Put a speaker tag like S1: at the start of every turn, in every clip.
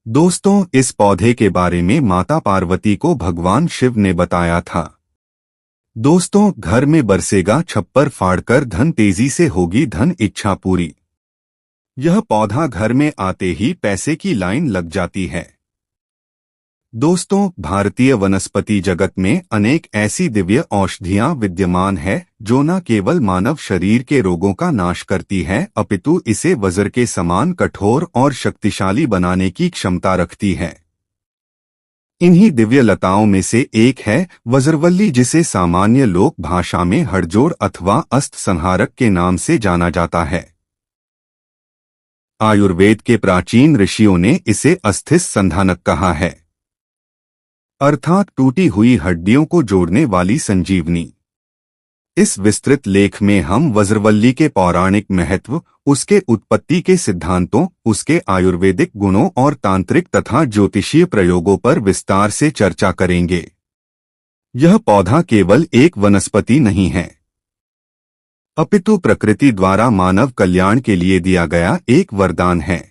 S1: दोस्तों, इस पौधे के बारे में माता पार्वती को भगवान शिव ने बताया था। दोस्तों, घर में बरसेगा छप्पर फाड़कर धन, तेजी से होगी धन इच्छा पूरी। यह पौधा घर में आते ही पैसे की लाइन लग जाती है। दोस्तों, भारतीय वनस्पति जगत में अनेक ऐसी दिव्य औषधियां विद्यमान है जो न केवल मानव शरीर के रोगों का नाश करती है अपितु इसे वज्र के समान कठोर और शक्तिशाली बनाने की क्षमता रखती है। इन्हीं दिव्य लताओं में से एक है वज्रवल्ली, जिसे सामान्य लोक भाषा में हड़जोड़ अथवा अस्त संहारक के नाम से जाना जाता है। आयुर्वेद के प्राचीन ऋषियों ने इसे अस्थिस संधानक कहा है, अर्थात टूटी हुई हड्डियों को जोड़ने वाली संजीवनी। इस विस्तृत लेख में हम वज्रवल्ली के पौराणिक महत्व, उसके उत्पत्ति के सिद्धांतों, उसके आयुर्वेदिक गुणों और तांत्रिक तथा ज्योतिषीय प्रयोगों पर विस्तार से चर्चा करेंगे। यह पौधा केवल एक वनस्पति नहीं है, अपितु प्रकृति द्वारा मानव कल्याण के लिए दिया गया एक वरदान है।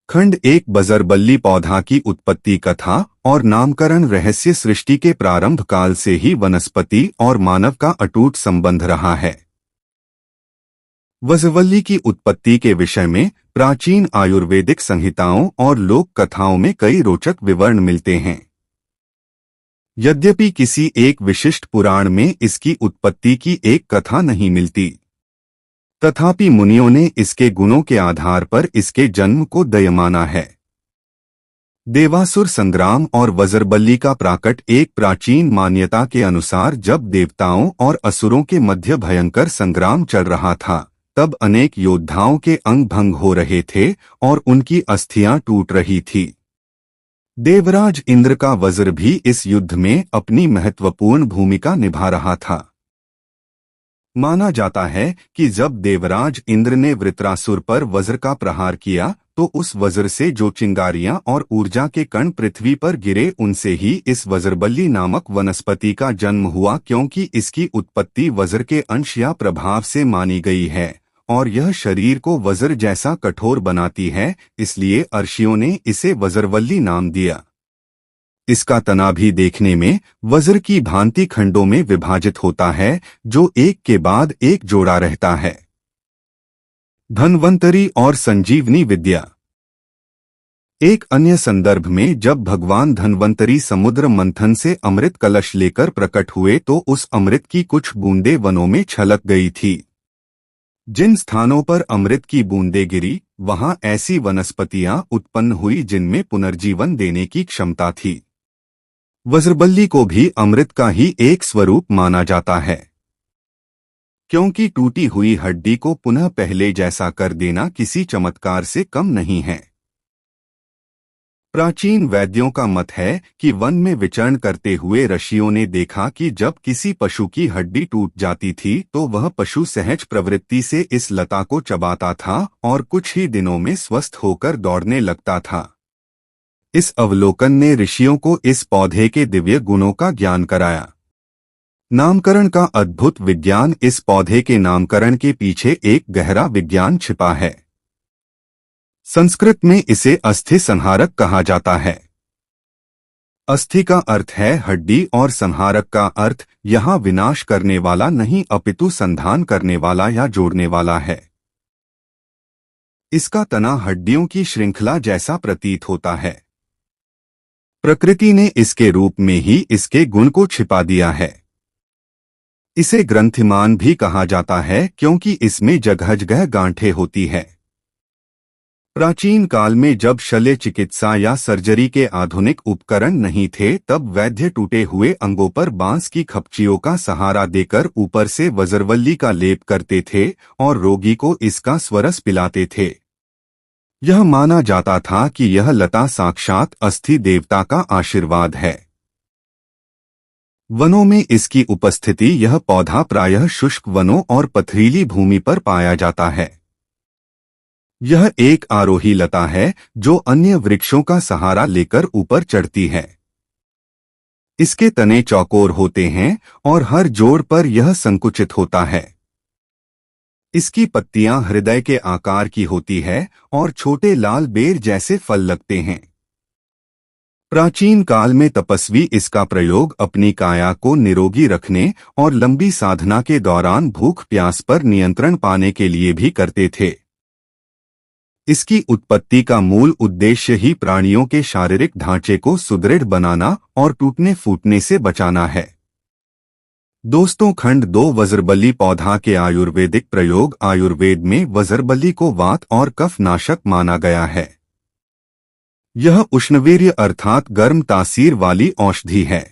S1: खंड 1, वज्रवल्ली पौधा की उत्पत्ति कथा और नामकरण रहस्य। सृष्टि के प्रारंभ काल से ही वनस्पति और मानव का अटूट संबंध रहा है। वज्रवल्ली की उत्पत्ति के विषय में प्राचीन आयुर्वेदिक संहिताओं और लोक कथाओं में कई रोचक विवरण मिलते हैं। यद्यपि किसी एक विशिष्ट पुराण में इसकी उत्पत्ति की एक कथा नहीं मिलती, तथापि मुनियों ने इसके गुणों के आधार पर इसके जन्म को दय माना है। देवासुर संग्राम और वज्रवल्ली का प्राकट। एक प्राचीन मान्यता के अनुसार जब देवताओं और असुरों के मध्य भयंकर संग्राम चल रहा था, तब अनेक योद्धाओं के अंग भंग हो रहे थे और उनकी अस्थियां टूट रही थी। देवराज इंद्र का वज्र भी इस युद्ध में अपनी महत्वपूर्ण भूमिका निभा रहा था। माना जाता है कि जब देवराज इंद्र ने वृत्रासुर पर वज्र का प्रहार किया तो उस वज्र से जो चिंगारियां और ऊर्जा के कण पृथ्वी पर गिरे, उनसे ही इस वज्रवल्ली नामक वनस्पति का जन्म हुआ। क्योंकि इसकी उत्पत्ति वज्र के अंश या प्रभाव से मानी गई है और यह शरीर को वज्र जैसा कठोर बनाती है, इसलिए ऋषियों ने इसे वज्रवल्ली नाम दिया। इसका तना भी देखने में वज्र की भांति खंडों में विभाजित होता है, जो एक के बाद एक जोड़ा रहता है। धन्वंतरी और संजीवनी विद्या। एक अन्य संदर्भ में जब भगवान धन्वंतरी समुद्र मंथन से अमृत कलश लेकर प्रकट हुए तो उस अमृत की कुछ बूंदें वनों में छलक गई थी। जिन स्थानों पर अमृत की बूंदें गिरी, वहां ऐसी वनस्पतियां उत्पन्न हुई जिनमें पुनर्जीवन देने की क्षमता थी। वज्रवल्ली को भी अमृत का ही एक स्वरूप माना जाता है, क्योंकि टूटी हुई हड्डी को पुनः पहले जैसा कर देना किसी चमत्कार से कम नहीं है। प्राचीन वैद्यों का मत है कि वन में विचरण करते हुए ऋषियों ने देखा कि जब किसी पशु की हड्डी टूट जाती थी तो वह पशु सहज प्रवृत्ति से इस लता को चबाता था और कुछ ही दिनों में स्वस्थ होकर दौड़ने लगता था। इस अवलोकन ने ऋषियों को इस पौधे के दिव्य गुणों का ज्ञान कराया। नामकरण का अद्भुत विज्ञान। इस पौधे के नामकरण के पीछे एक गहरा विज्ञान छिपा है। संस्कृत में इसे अस्थि संहारक कहा जाता है। अस्थि का अर्थ है हड्डी और संहारक का अर्थ यहाँ विनाश करने वाला नहीं अपितु संधान करने वाला या जोड़ने वाला है। इसका तना हड्डियों की श्रृंखला जैसा प्रतीत होता है। प्रकृति ने इसके रूप में ही इसके गुण को छिपा दिया है। इसे ग्रंथिमान भी कहा जाता है क्योंकि इसमें जगह जगह गांठें होती है। प्राचीन काल में जब शल्य चिकित्सा या सर्जरी के आधुनिक उपकरण नहीं थे, तब वैद्य टूटे हुए अंगों पर बांस की खपचियों का सहारा देकर ऊपर से वज्रवल्ली का लेप करते थे और रोगी को इसका स्वरस पिलाते थे। यह माना जाता था कि यह लता साक्षात अस्थि देवता का आशीर्वाद है। वनों में इसकी उपस्थिति। यह पौधा प्रायः शुष्क वनों और पथरीली भूमि पर पाया जाता है। यह एक आरोही लता है जो अन्य वृक्षों का सहारा लेकर ऊपर चढ़ती है। इसके तने चौकोर होते हैं और हर जोड़ पर यह संकुचित होता है। इसकी पत्तियां हृदय के आकार की होती है और छोटे लाल बेर जैसे फल लगते हैं। प्राचीन काल में तपस्वी इसका प्रयोग अपनी काया को निरोगी रखने और लंबी साधना के दौरान भूख प्यास पर नियंत्रण पाने के लिए भी करते थे। इसकी उत्पत्ति का मूल उद्देश्य ही प्राणियों के शारीरिक ढांचे को सुदृढ़ बनाना और टूटने फूटने से बचाना है। दोस्तों, खंड 2 वज्रबल्ली पौधा के आयुर्वेदिक प्रयोग। आयुर्वेद में वज्रबल्ली को वात और कफ नाशक माना गया है। यह उष्णवीर्य अर्थात गर्म तासीर वाली औषधि है।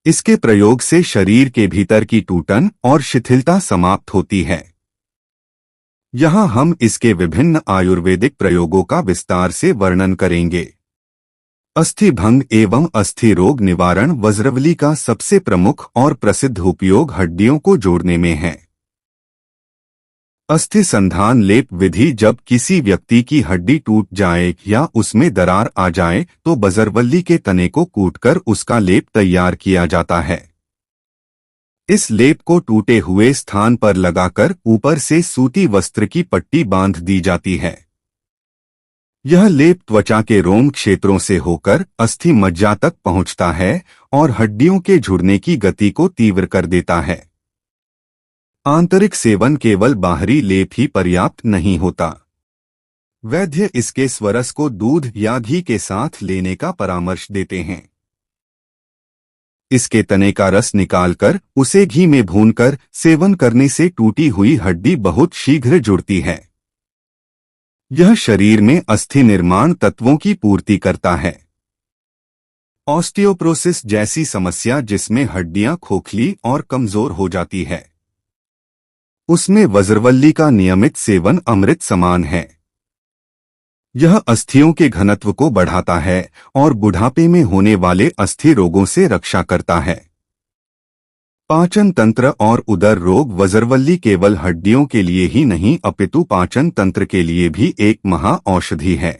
S1: इसके प्रयोग से शरीर के भीतर की टूटन और शिथिलता समाप्त होती है। यहाँ हम इसके विभिन्न आयुर्वेदिक प्रयोगों का विस्तार से वर्णन करेंगे। अस्थि भंग एवं अस्थि रोग निवारण। वज्रबल्ली का सबसे प्रमुख और प्रसिद्ध उपयोग हड्डियों को जोड़ने में है। अस्थि संधान लेप विधि। जब किसी व्यक्ति की हड्डी टूट जाए या उसमें दरार आ जाए तो वज्रबल्ली के तने को कूटकर उसका लेप तैयार किया जाता है। इस लेप को टूटे हुए स्थान पर लगाकर ऊपर से सूती वस्त्र की पट्टी बांध दी जाती है। यह लेप त्वचा के रोम क्षेत्रों से होकर अस्थि मज्जा तक पहुंचता है और हड्डियों के जुड़ने की गति को तीव्र कर देता है। आंतरिक सेवन केवल बाहरी लेप ही पर्याप्त नहीं होता। वैद्य इसके स्वरस को दूध या घी के साथ लेने का परामर्श देते हैं। इसके तने का रस निकालकर उसे घी में भूनकर सेवन करने से टूटी हुई हड्डी बहुत शीघ्र जुड़ती है। यह शरीर में अस्थि निर्माण तत्वों की पूर्ति करता है। ऑस्टियोप्रोसिस जैसी समस्या जिसमें हड्डियां खोखली और कमजोर हो जाती है, उसमें वज्रबल्ली का नियमित सेवन अमृत समान है। यह अस्थियों के घनत्व को बढ़ाता है और बुढ़ापे में होने वाले अस्थि रोगों से रक्षा करता है। पाचन तंत्र और उदर रोग। वज्रबल्ली केवल हड्डियों के लिए ही नहीं अपितु पाचन तंत्र के लिए भी एक महा औषधि है।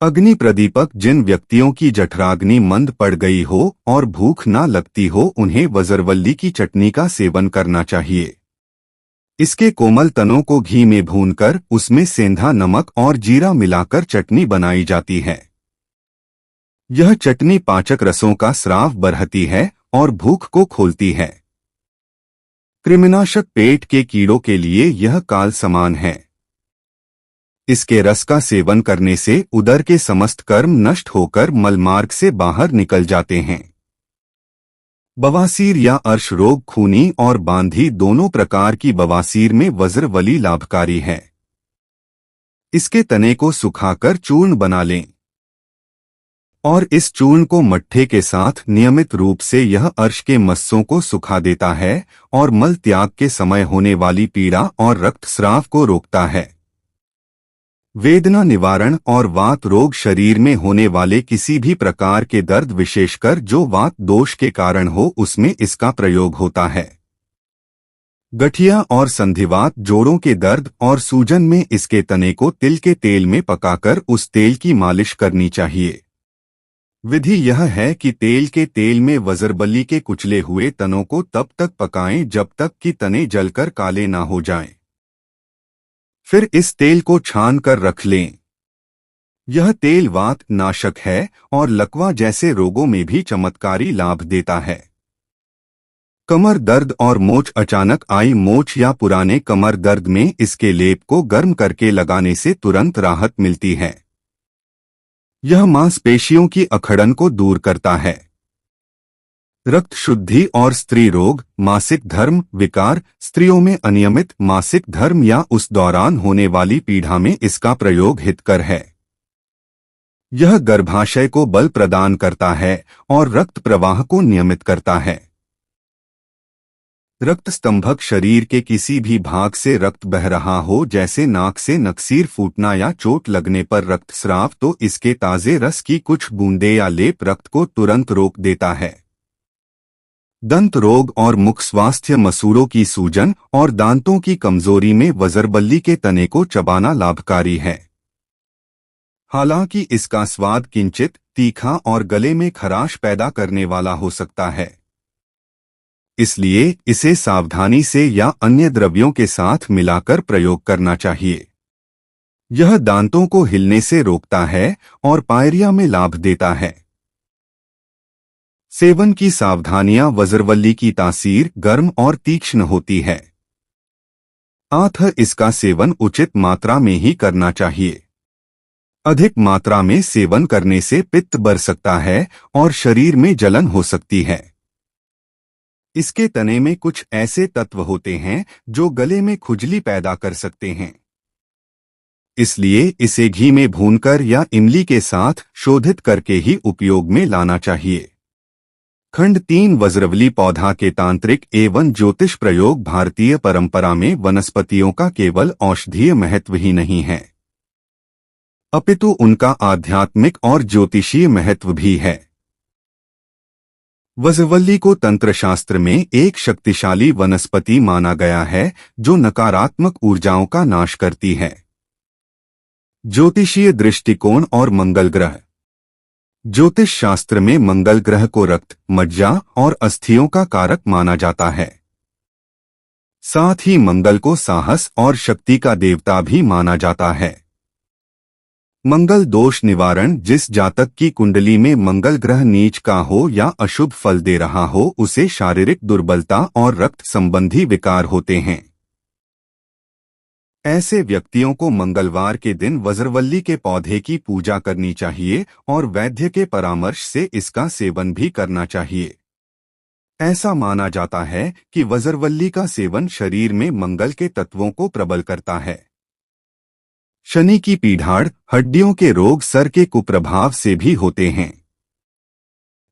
S1: अग्नि प्रदीपक। जिन व्यक्तियों की जठराग्नि मंद पड़ गई हो और भूख ना लगती हो उन्हें वज्रबल्ली की चटनी का सेवन करना चाहिए। इसके कोमल तनों को घी में भूनकर उसमें सेंधा नमक और जीरा मिलाकर चटनी बनाई जाती है। यह चटनी पाचक रसों का स्राव बढ़ाती है और भूख को खोलती है। कृमिनाशक। पेट के कीड़ों के लिए यह काल समान है। इसके रस का सेवन करने से उदर के समस्त कर्म नष्ट होकर मलमार्ग से बाहर निकल जाते हैं। बवासीर या अर्श रोग। खूनी और बांधी दोनों प्रकार की बवासीर में वज्रबल्ली लाभकारी है। इसके तने को सुखाकर चूर्ण बना लें और इस चूर्ण को मट्ठे के साथ नियमित रूप से यह अर्श के मस्सों को सुखा देता है और मल त्याग के समय होने वाली पीड़ा और रक्तस्राव को रोकता है। वेदना निवारण और वात रोग। शरीर में होने वाले किसी भी प्रकार के दर्द, विशेषकर जो वात दोष के कारण हो, उसमें इसका प्रयोग होता है। गठिया और संधिवात। जोड़ों के दर्द और सूजन में इसके तने को तिल के तेल में पकाकर उस तेल की मालिश करनी चाहिए। विधि यह है कि तेल के तेल में वज्रबल्ली के कुचले हुए तनों को तब तक पकाएं जब तक कि तने जलकर काले ना हो जाएं। फिर इस तेल को छान कर रख लें। यह तेल वात नाशक है और लकवा जैसे रोगों में भी चमत्कारी लाभ देता है। कमर दर्द और मोच। अचानक आई मोच या पुराने कमर दर्द में इसके लेप को गर्म करके लगाने से तुरंत राहत मिलती है। यह मांसपेशियों की अकड़न को दूर करता है। रक्त शुद्धि और स्त्री रोग। मासिक धर्म विकार। स्त्रियों में अनियमित मासिक धर्म या उस दौरान होने वाली पीड़ा में इसका प्रयोग हितकर है। यह गर्भाशय को बल प्रदान करता है और रक्त प्रवाह को नियमित करता है। रक्त स्तंभक। शरीर के किसी भी भाग से रक्त बह रहा हो, जैसे नाक से नकसीर फूटना या चोट लगने पर रक्तस्राव, तो इसके ताजे रस की कुछ बूंदे या लेप रक्त को तुरंत रोक देता है। दंत रोग और मुख स्वास्थ्य। मसूड़ों की सूजन और दांतों की कमजोरी में वज्रबल्ली के तने को चबाना लाभकारी है। हालांकि इसका स्वाद किंचित तीखा और गले में खराश पैदा करने वाला हो सकता है। इसलिए इसे सावधानी से या अन्य द्रव्यों के साथ मिलाकर प्रयोग करना चाहिए। यह दांतों को हिलने से रोकता है और पायरिया में लाभ देता है। सेवन की सावधानियां। वज्रवल्ली की तासीर गर्म और तीक्ष्ण होती है, अतः इसका सेवन उचित मात्रा में ही करना चाहिए। अधिक मात्रा में सेवन करने से पित्त बढ़ सकता है और शरीर में जलन हो सकती है। इसके तने में कुछ ऐसे तत्व होते हैं जो गले में खुजली पैदा कर सकते हैं। इसलिए इसे घी में भूनकर या इमली के साथ शोधित करके ही उपयोग में लाना चाहिए। खंड 3 वज्रवल्ली पौधा के तांत्रिक एवं ज्योतिष प्रयोग। भारतीय परंपरा में वनस्पतियों का केवल औषधीय महत्व ही नहीं है, अपितु उनका आध्यात्मिक और ज्योतिषीय महत्व भी है। वज्रवल्ली को तंत्रशास्त्र में एक शक्तिशाली वनस्पति माना गया है जो नकारात्मक ऊर्जाओं का नाश करती है। ज्योतिषीय दृष्टिकोण और मंगल ग्रह। ज्योतिष शास्त्र में मंगल ग्रह को रक्त, मज्जा और अस्थियों का कारक माना जाता है। साथ ही मंगल को साहस और शक्ति का देवता भी माना जाता है। मंगल दोष निवारण। जिस जातक की कुंडली में मंगल ग्रह नीच का हो या अशुभ फल दे रहा हो, उसे शारीरिक दुर्बलता और रक्त संबंधी विकार होते हैं। ऐसे व्यक्तियों को मंगलवार के दिन वज्रवल्ली के पौधे की पूजा करनी चाहिए और वैद्य के परामर्श से इसका सेवन भी करना चाहिए। ऐसा माना जाता है कि वज्रवल्ली का सेवन शरीर में मंगल के तत्वों को प्रबल करता है। शनि की पीढ़ाड़, हड्डियों के रोग, सर के कुप्रभाव से भी होते हैं।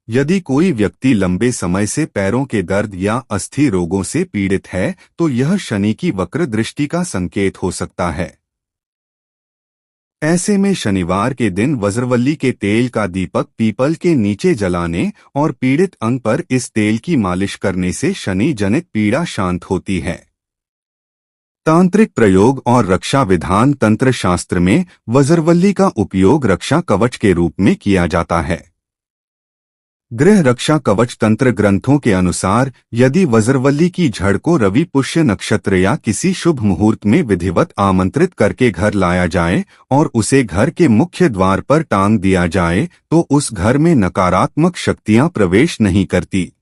S1: यदि कोई व्यक्ति लंबे समय से पैरों के दर्द या अस्थि रोगों से पीड़ित है तो यह शनि की वक्र दृष्टि का संकेत हो सकता है। ऐसे में शनिवार के दिन वज्रवल्ली के तेल का दीपक पीपल के नीचे जलाने और पीड़ित अंग पर इस तेल की मालिश करने से शनि जनित पीड़ा शांत होती है। तांत्रिक प्रयोग और रक्षा विधान। तंत्र शास्त्र में वज्रवल्ली का उपयोग रक्षा कवच के रूप में किया जाता है। गृह रक्षा कवच तंत्र ग्रंथों के अनुसार यदि वज्रवल्ली की जड़ को रवि पुष्य नक्षत्र या किसी शुभ मुहूर्त में विधिवत आमंत्रित करके घर लाया जाए और उसे घर के मुख्य द्वार पर टांग दिया जाए तो उस घर में नकारात्मक शक्तियां प्रवेश नहीं करती।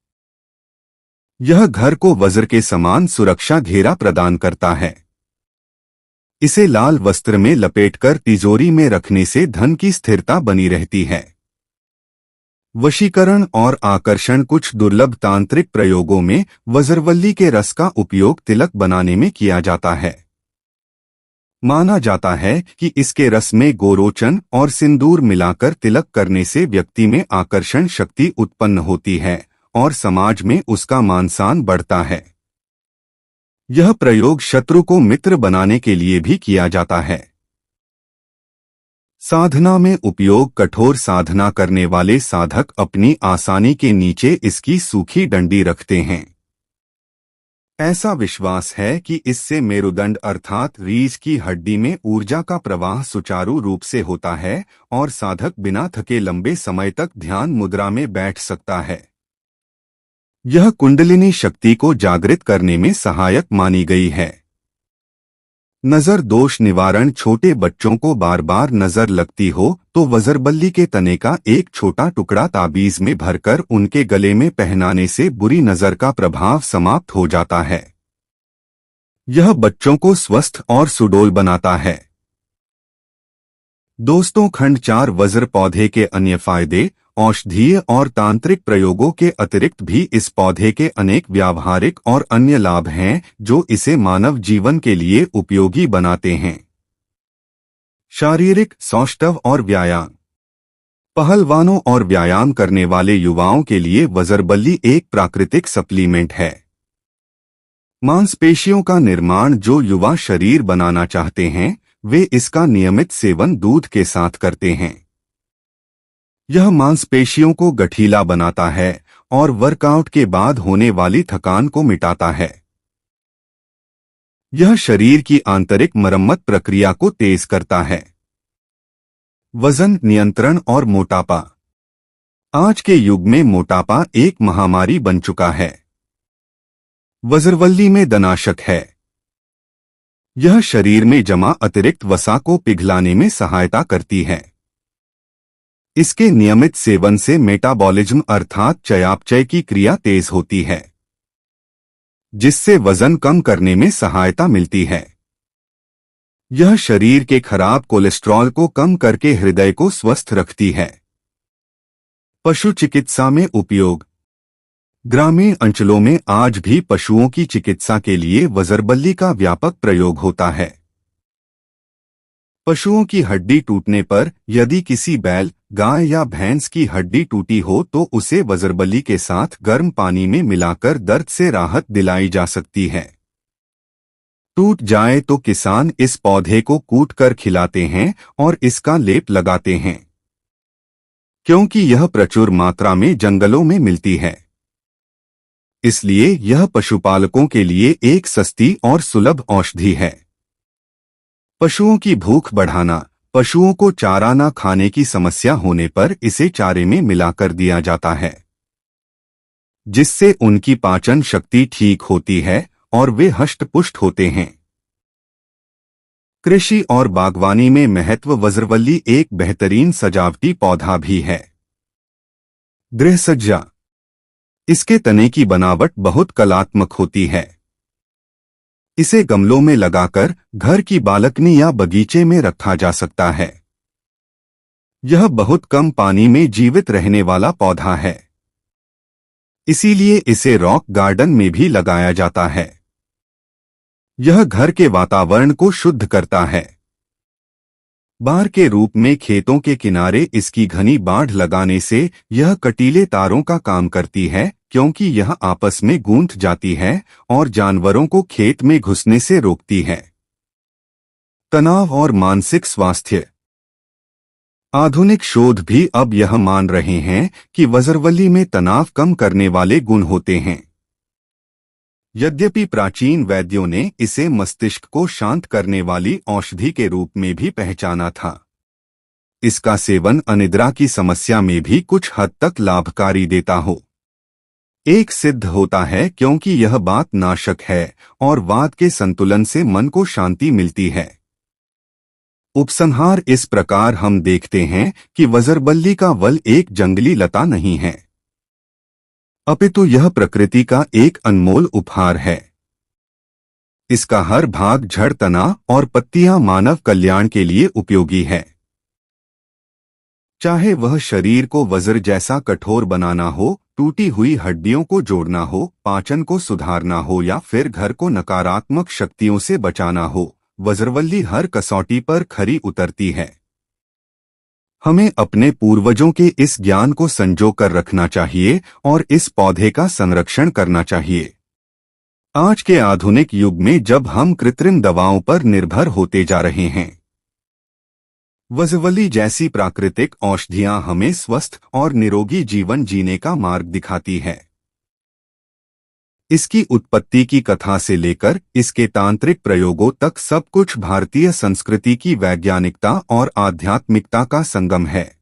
S1: यह घर को वज्र के समान सुरक्षा घेरा प्रदान करता है। इसे लाल वस्त्र में लपेटकर तिजोरी में रखने से धन की स्थिरता बनी रहती है। वशीकरण और आकर्षण। कुछ दुर्लभ तांत्रिक प्रयोगों में वज्रवल्ली के रस का उपयोग तिलक बनाने में किया जाता है। माना जाता है कि इसके रस में गोरोचन और सिंदूर मिलाकर तिलक करने से व्यक्ति में आकर्षण शक्ति उत्पन्न होती है और समाज में उसका मान-सम्मान बढ़ता है। यह प्रयोग शत्रु को मित्र बनाने के लिए भी किया जाता है। साधना में उपयोग। कठोर साधना करने वाले साधक अपनी आसानी के नीचे इसकी सूखी डंडी रखते हैं। ऐसा विश्वास है कि इससे मेरुदंड अर्थात रीढ़ की हड्डी में ऊर्जा का प्रवाह सुचारू रूप से होता है और साधक बिना थके लंबे समय तक ध्यान मुद्रा में बैठ सकता है। यह कुंडलिनी शक्ति को जागृत करने में सहायक मानी गई है। नजर दोष निवारण। छोटे बच्चों को बार बार नजर लगती हो तो वज्रवल्ली के तने का एक छोटा टुकड़ा ताबीज में भरकर उनके गले में पहनाने से बुरी नजर का प्रभाव समाप्त हो जाता है। यह बच्चों को स्वस्थ और सुडौल बनाता है। दोस्तों, खंड 4 वज्र पौधे के अन्य फायदे। औषधीय और तांत्रिक प्रयोगों के अतिरिक्त भी इस पौधे के अनेक व्यावहारिक और अन्य लाभ हैं जो इसे मानव जीवन के लिए उपयोगी बनाते हैं। शारीरिक सौष्ठव और व्यायाम। पहलवानों और व्यायाम करने वाले युवाओं के लिए वज्रवल्ली एक प्राकृतिक सप्लीमेंट है। मांसपेशियों का निर्माण। जो युवा शरीर बनाना चाहते हैं वे इसका नियमित सेवन दूध के साथ करते हैं। यह मांसपेशियों को गठीला बनाता है और वर्कआउट के बाद होने वाली थकान को मिटाता है। यह शरीर की आंतरिक मरम्मत प्रक्रिया को तेज करता है। वजन नियंत्रण और मोटापा। आज के युग में मोटापा एक महामारी बन चुका है। वज्रवल्ली में दनाशक है। यह शरीर में जमा अतिरिक्त वसा को पिघलाने में सहायता करती है। इसके नियमित सेवन से मेटाबॉलिज्म अर्थात चयापचय की क्रिया तेज होती है, जिससे वजन कम करने में सहायता मिलती है। यह शरीर के खराब कोलेस्ट्रॉल को कम करके हृदय को स्वस्थ रखती है। पशु चिकित्सा में उपयोग। ग्रामीण अंचलों में आज भी पशुओं की चिकित्सा के लिए वज्रबल्ली का व्यापक प्रयोग होता है। पशुओं की हड्डी टूटने पर यदि किसी बैल, गाय या भैंस की हड्डी टूटी हो तो उसे वज्रबल्ली के साथ गर्म पानी में मिलाकर दर्द से राहत दिलाई जा सकती है। टूट जाए तो किसान इस पौधे को कूटकर खिलाते हैं और इसका लेप लगाते हैं, क्योंकि यह प्रचुर मात्रा में जंगलों में मिलती है। इसलिए यह पशुपालकों के लिए एक सस्ती और सुलभ औषधि है। पशुओं की भूख बढ़ाना। पशुओं को चारा न खाने की समस्या होने पर इसे चारे में मिलाकर दिया जाता है, जिससे उनकी पाचन शक्ति ठीक होती है और वे हष्ट-पुष्ट होते हैं। कृषि और बागवानी में महत्व। वज्रवल्ली एक बेहतरीन सजावटी पौधा भी है। गृहसज्जा। इसके तने की बनावट बहुत कलात्मक होती है। इसे गमलों में लगाकर घर की बालकनी या बगीचे में रखा जा सकता है। यह बहुत कम पानी में जीवित रहने वाला पौधा है, इसीलिए इसे रॉक गार्डन में भी लगाया जाता है। यह घर के वातावरण को शुद्ध करता है। बार के रूप में खेतों के किनारे इसकी घनी बाढ़ लगाने से यह कटीले तारों का काम करती है, क्योंकि यह आपस में गूंथ जाती है और जानवरों को खेत में घुसने से रोकती है। तनाव और मानसिक स्वास्थ्य। आधुनिक शोध भी अब यह मान रहे हैं कि वज्रवल्ली में तनाव कम करने वाले गुण होते हैं। यद्यपि प्राचीन वैद्यों ने इसे मस्तिष्क को शांत करने वाली औषधि के रूप में भी पहचाना था। इसका सेवन अनिद्रा की समस्या में भी कुछ हद तक लाभकारी देता हो एक सिद्ध होता है, क्योंकि यह बात नाशक है और वात के संतुलन से मन को शांति मिलती है। उपसंहार। इस प्रकार हम देखते हैं कि वज्रबल्ली का वल एक जंगली लता नहीं है, अपितु यह प्रकृति का एक अनमोल उपहार है। इसका हर भाग, जड़, तना और पत्तियां मानव कल्याण के लिए उपयोगी है। चाहे वह शरीर को वज्र जैसा कठोर बनाना हो, टूटी हुई हड्डियों को जोड़ना हो, पाचन को सुधारना हो या फिर घर को नकारात्मक शक्तियों से बचाना हो, वज्रवल्ली हर कसौटी पर खरी उतरती है। हमें अपने पूर्वजों के इस ज्ञान को संजो कर रखना चाहिए और इस पौधे का संरक्षण करना चाहिए। आज के आधुनिक युग में जब हम कृत्रिम दवाओं पर निर्भर होते जा रहे हैं, वज्रवल्ली जैसी प्राकृतिक औषधियां हमें स्वस्थ और निरोगी जीवन जीने का मार्ग दिखाती है। इसकी उत्पत्ति की कथा से लेकर इसके तांत्रिक प्रयोगों तक सब कुछ भारतीय संस्कृति की वैज्ञानिकता और आध्यात्मिकता का संगम है।